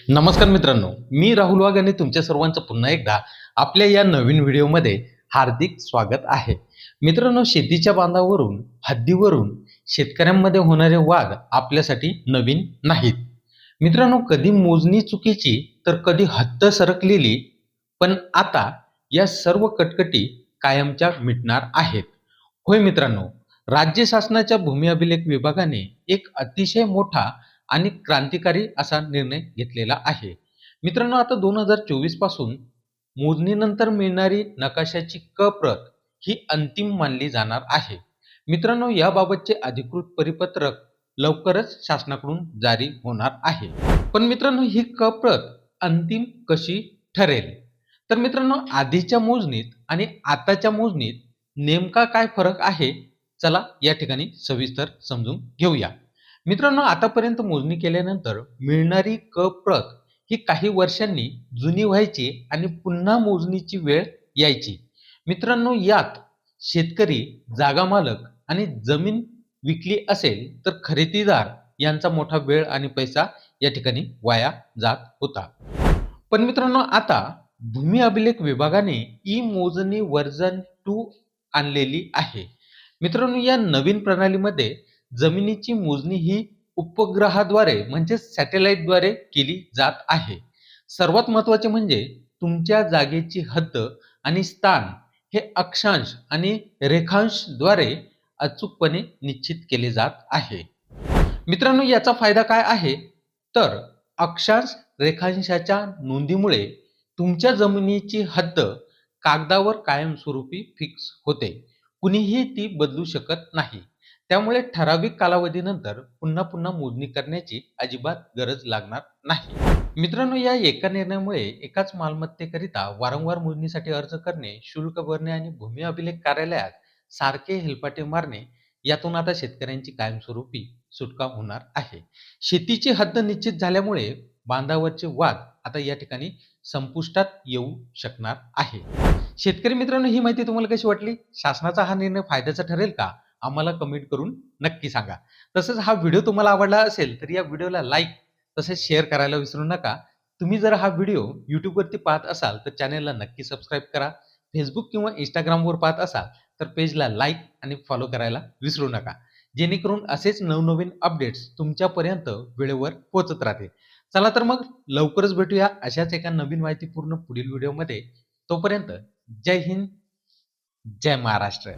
नमस्कार मित्रांनो, मी राहुल वाघ आणि तुमच्या सर्वांचं पुन्हा एकदा आपल्या या नवीन व्हिडिओमध्ये हार्दिक स्वागत आहे. मित्रांनो, शेतीच्या बांधावरून, हद्दीवरून शेतकऱ्यांमध्ये होणारे वाद आपल्यासाठी नवीन नाहीत. मित्रांनो, कधी मोजणी चुकीची तर कधी हद्द सरकलेली, पण आता या सर्व कटकटी कायमच्या मिटणार आहेत. होय मित्रांनो, राज्य शासनाच्या भूमी अभिलेख विभागाने एक अतिशय मोठा आणि क्रांतिकारी असा निर्णय घेतलेला आहे. मित्रांनो, आता 2024 पासून मोजणीनंतर मिळणारी नकाशाची क प्रत ही अंतिम मानली जाणार आहे. मित्रांनो, याबाबतचे अधिकृत परिपत्रक लवकरच शासनाकडून जारी होणार आहे. पण मित्रांनो, ही क प्रत अंतिम कशी ठरेल? तर मित्रांनो, आधीच्या मोजणीत आणि आताच्या मोजणीत नेमका काय फरक आहे? चला या ठिकाणी सविस्तर समजून घेऊया. मित्रांनो, आतापर्यंत मोजणी केल्यानंतर मिळणारी क प्रत ही काही वर्षांनी जुनी व्हायची आणि पुन्हा मोजणीची वेळ यायची. मित्रांनो, यात शेतकरी, जागा मालक आणि जमीन विकली असेल तर खरेदीदार यांचा मोठा वेळ आणि पैसा या ठिकाणी वाया जात होता. पण मित्रांनो, आता भूमी अभिलेख विभागाने ई मोजणी व्हर्जन 2 आणलेली आहे. मित्रांनो, या नवीन प्रणालीमध्ये जमिनीची मोजणी ही उपग्रहाद्वारे म्हणजे सॅटेलाइटद्वारे केली जात आहे. सर्वात महत्त्वाचे म्हणजे तुमच्या जागेची हद्द आणि स्थान हे अक्षांश आणि रेखांशद्वारे अचूकपणे निश्चित केले जात आहे. मित्रांनो, याचा फायदा काय आहे? तर अक्षांश रेखांशाच्या नोंदीमुळे तुमच्या जमिनीची हद्द कागदावर कायमस्वरूपी फिक्स होते. कुणीही ती बदलू शकत नाही. त्यामुळे ठराविक कालावधीनंतर पुन्हा पुन्हा मोजणी करण्याची अजिबात गरज लागणार नाही. मित्रांनो, या एका निर्णयामुळे एकाच मालमत्तेकरिता वारंवार मोजणीसाठी अर्ज करणे, शुल्क भरणे आणि भूमी अभिलेख कार्यालयात सारखे हेलपाटे मारणे यातून आता शेतकऱ्यांची कायमस्वरूपी सुटका होणार आहे. शेतीची हद्द निश्चित झाल्यामुळे बांधावरचे वाद आता या ठिकाणी संपुष्टात येऊ शकणार आहे. शेतकरी मित्रांनो, ही माहिती तुम्हाला कशी वाटली? शासनाचा हा निर्णय फायद्याचा ठरेल का? आम्हाला कमेंट करून नक्की सांगा. तसंच हा व्हिडिओ तुम्हाला आवडला असेल तर या व्हिडिओला लाईक तसेच शेअर करायला विसरू नका. तुम्ही जर हा व्हिडिओ YouTubeवरती पाहत असाल तर चॅनेलला नक्की सबस्क्राईब करा. Facebook किंवा Instagramवर पाहत असाल तर पेजला लाईक आणि फॉलो करायला विसरू नका. जेणेकरून असेच नवनवीन अपडेट्स तुमच्यापर्यंत वेळेवर पोहोचत राहतील. चला तर मग लवकरच भेटूया अशाच एका नवीन माहितीपूर्ण पुढील व्हिडिओमध्ये. तोपर्यंत जय हिंद, जय महाराष्ट्र.